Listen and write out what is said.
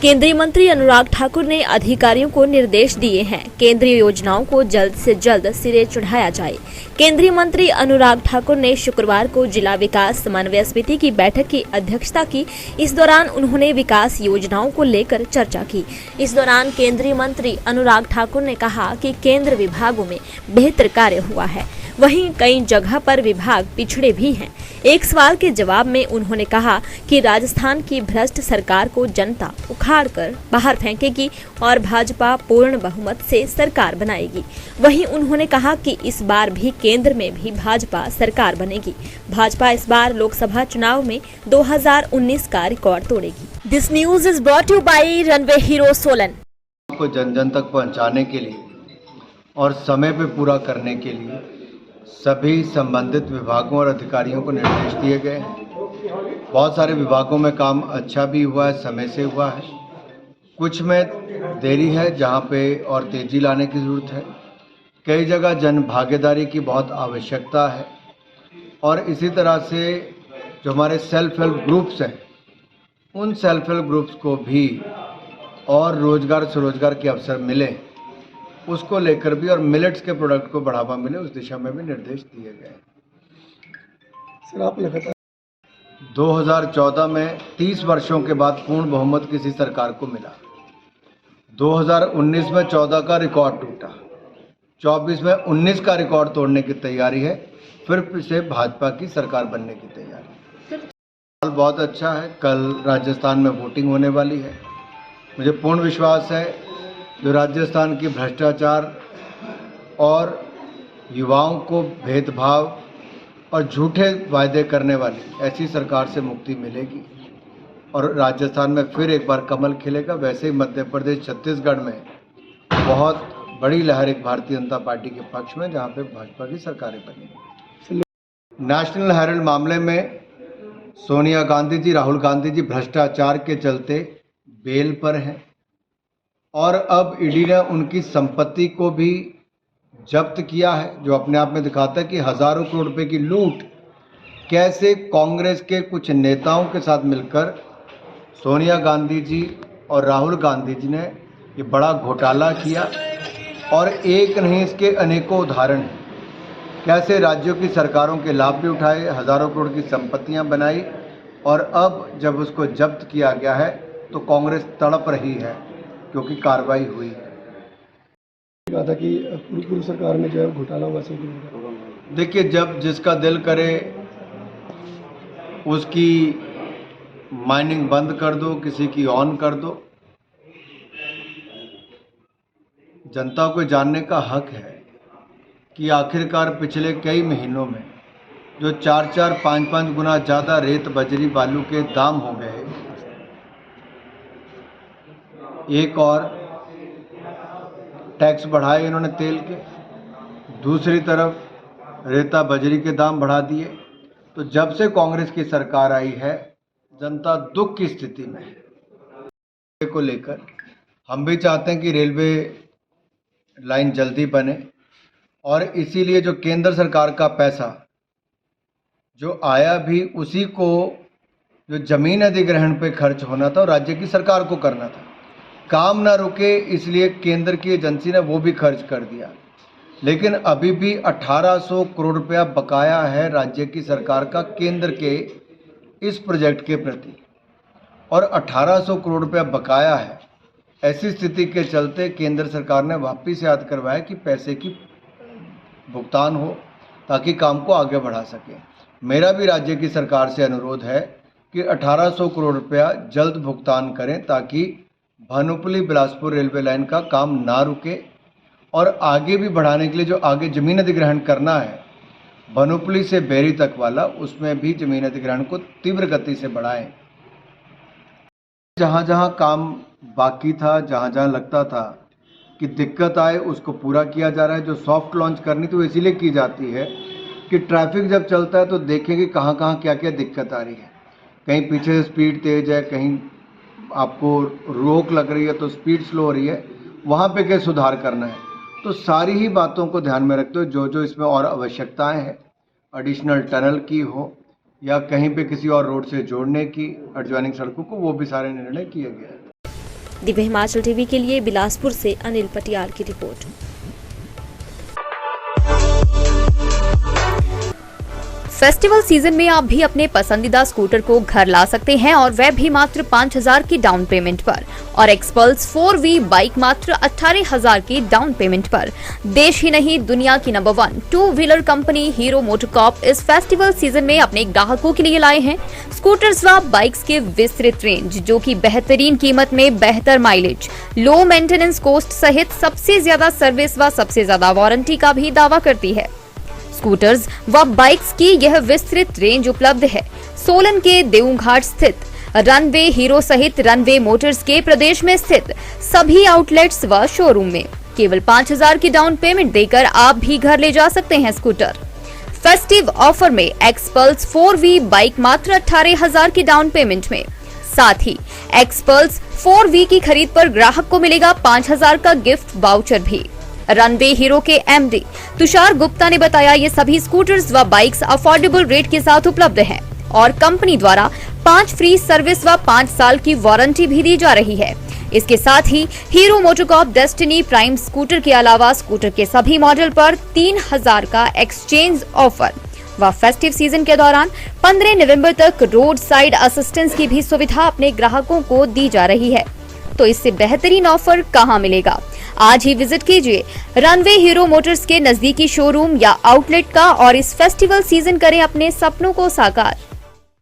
केंद्रीय मंत्री अनुराग ठाकुर ने अधिकारियों को निर्देश दिए हैं, केंद्रीय योजनाओं को जल्द से जल्द सिरे चढ़ाया जाए। केंद्रीय मंत्री अनुराग ठाकुर ने शुक्रवार को जिला विकास समन्वय समिति की बैठक की अध्यक्षता की। इस दौरान उन्होंने विकास योजनाओं को लेकर चर्चा की। इस दौरान केंद्रीय मंत्री अनुराग ठाकुर ने कहा कि केंद्र विभागों में बेहतर कार्य हुआ है, वहीं कई जगह पर विभाग पिछड़े भी हैं। एक सवाल के जवाब में उन्होंने कहा कि राजस्थान की भ्रष्ट सरकार को जनता उखाड़कर बाहर फेंकेगी और भाजपा पूर्ण बहुमत से सरकार बनाएगी। वहीं उन्होंने कहा कि इस बार भी केंद्र में भी भाजपा सरकार बनेगी। भाजपा इस बार लोकसभा चुनाव में 2019 का रिकॉर्ड तोड़ेगी। This news is brought you by Runway Hero Solan. को जन जन तक पहुंचाने के लिए और समय पे पूरा करने के लिए सभी संबंधित विभागों और अधिकारियों को निर्देश दिए गए हैं। बहुत सारे विभागों में काम अच्छा भी हुआ है, समय से हुआ है। कुछ में देरी है, जहां पे और तेज़ी लाने की ज़रूरत है। कई जगह जन भागीदारी की बहुत आवश्यकता है और इसी तरह से जो हमारे सेल्फ हेल्प ग्रुप्स हैं, उन सेल्फ हेल्प ग्रुप्स को भी और रोज़गार स्वरोजगार के अवसर मिले, उसको लेकर भी, और मिलेट्स के प्रोडक्ट को बढ़ावा मिले, उस दिशा में भी निर्देश दिए गए। सर, आप लगातार 2014 में 30 वर्षों के बाद पूर्ण बहुमत किसी सरकार को मिला। 2019 में 14 का रिकॉर्ड टूटा, 24 में 19 का रिकॉर्ड तोड़ने की तैयारी है। फिर से भाजपा की सरकार बनने की तैयारी। हाल बहुत अच्छा है। कल राजस्थान में वोटिंग होने वाली है। मुझे पूर्ण विश्वास है जो राजस्थान की भ्रष्टाचार और युवाओं को भेदभाव और झूठे वायदे करने वाली ऐसी सरकार से मुक्ति मिलेगी और राजस्थान में फिर एक बार कमल खिलेगा। वैसे ही मध्य प्रदेश, छत्तीसगढ़ में बहुत बड़ी लहर एक भारतीय जनता पार्टी के पक्ष में, जहां पे भाजपा की सरकारें बनेंगी। नेशनल हेराल्ड मामले में सोनिया गांधी जी, राहुल गांधी जी भ्रष्टाचार के चलते बेल पर हैं और अब ईडी ने उनकी संपत्ति को भी जब्त किया है, जो अपने आप में दिखाता है कि हजारों करोड़ रुपए की लूट कैसे कांग्रेस के कुछ नेताओं के साथ मिलकर सोनिया गांधी जी और राहुल गांधी जी ने ये बड़ा घोटाला किया। और एक नहीं, इसके अनेकों उदाहरण हैं। कैसे राज्यों की सरकारों के लाभ भी उठाए, हजारों करोड़ की संपत्तियां बनाई, और अब जब उसको जब्त किया गया है तो कांग्रेस तड़प रही है क्योंकि कार्रवाई हुई है। कहा था कि पूर्व सरकार में जो है घोटाला हुआ से। देखिए, जब जिसका दिल करे उसकी माइनिंग बंद कर दो, किसी की ऑन कर दो। जनता को जानने का हक है कि आखिरकार पिछले कई महीनों में जो 4-4, 5-5 गुना ज़्यादा रेत, बजरी, बालू के दाम हो गए। एक और टैक्स बढ़ाए इन्होंने तेल के, दूसरी तरफ रेता बजरी के दाम बढ़ा दिए। तो जब से कांग्रेस की सरकार आई है, जनता दुख की स्थिति में है। को लेकर हम भी चाहते हैं कि रेलवे लाइन जल्दी बने और इसीलिए जो केंद्र सरकार का पैसा जो आया भी उसी को जो जमीन अधिग्रहण पे खर्च होना था और राज्य की सरकार को करना था। काम ना रुके इसलिए केंद्र की एजेंसी ने वो भी खर्च कर दिया, लेकिन अभी भी 1800 करोड़ रुपया बकाया है राज्य की सरकार का केंद्र के इस प्रोजेक्ट के प्रति, और 1800 करोड़ रुपया बकाया है। ऐसी स्थिति के चलते केंद्र सरकार ने वापस याद करवाया कि पैसे की भुगतान हो ताकि काम को आगे बढ़ा सके। मेरा भी राज्य की सरकार से अनुरोध है कि 1800 करोड़ रुपया जल्द भुगतान करें ताकि भानुपल्ली बिलासपुर रेलवे लाइन का काम ना रुके और आगे भी बढ़ाने के लिए जो आगे जमीन अधिग्रहण करना है भानुपल्ली से बेरी तक वाला, उसमें भी जमीन अधिग्रहण को तीव्र गति से बढ़ाएं। जहां जहां काम बाकी था, जहां जहां लगता था कि दिक्कत आए, उसको पूरा किया जा रहा है। जो सॉफ्ट लॉन्च करनी तो इसीलिए की जाती है कि ट्रैफिक जब चलता है तो देखें कि कहाँ कहाँ क्या क्या दिक्कत आ रही है। कहीं पीछे से स्पीड तेज है, कहीं आपको रोक लग रही है तो स्पीड स्लो हो रही है, वहाँ पे क्या सुधार करना है। तो सारी ही बातों को ध्यान में रखते हुए जो जो इसमें और आवश्यकताएं हैं, एडिशनल टनल की हो या कहीं पे किसी और रोड से जोड़ने की एडजॉइनिंग सड़कों को, वो भी सारे निर्णय किए गए हैं। दिव्य हिमाचल टीवी के लिए बिलासपुर से अनिल पटियाल की रिपोर्ट। फेस्टिवल सीजन में आप भी अपने पसंदीदा स्कूटर को घर ला सकते हैं और वह भी मात्र 5,000 की डाउन पेमेंट पर, और एक्सपल्स 4V बाइक मात्र 18,000 की डाउन पेमेंट पर। देश ही नहीं, दुनिया की number 1 two wheeler company hero MotoCorp इस फेस्टिवल सीजन में अपने ग्राहकों के लिए लाए हैं स्कूटर्स व बाइक्स के विस्तृत रेंज, जो कि बेहतरीन कीमत में बेहतर माइलेज, लो मेंटेनेंस कॉस्ट सहित सबसे ज्यादा सर्विस व सबसे ज्यादा वारंटी का भी दावा करती है। स्कूटर्स व बाइक्स की यह विस्तृत रेंज उपलब्ध है सोलन के देवघाट स्थित रनवे हीरो सहित रनवे मोटर्स के प्रदेश में स्थित सभी आउटलेट्स व शोरूम में। केवल 5,000 की डाउन पेमेंट देकर आप भी घर ले जा सकते हैं स्कूटर। फेस्टिव ऑफर में एक्सपल्स 4V बाइक मात्र 18,000 की डाउन पेमेंट में। साथ ही एक्सपल्स 4V की खरीद पर ग्राहक को मिलेगा 5,000 का गिफ्ट वाउचर भी। रनवे हीरो के MD तुषार गुप्ता ने बताया, ये सभी स्कूटर्स व बाइक्स अफोर्डेबल रेट के साथ उपलब्ध हैं और कंपनी द्वारा 5 फ्री सर्विस व 5 साल की वारंटी भी दी जा रही है। इसके साथ ही Hero MotoCorp Destiny Prime scooter के अलावा स्कूटर के सभी मॉडल पर 3,000 का एक्सचेंज ऑफर व फेस्टिव सीजन के दौरान 15 नवंबर तक रोड साइड असिस्टेंस की भी सुविधा अपने ग्राहकों को दी जा रही है। तो इससे बेहतरीन ऑफर कहां मिलेगा? आज ही विजिट कीजिए रनवे हीरो मोटर्स के नजदीकी शोरूम या आउटलेट का और इस फेस्टिवल सीजन करें अपने सपनों को साकार।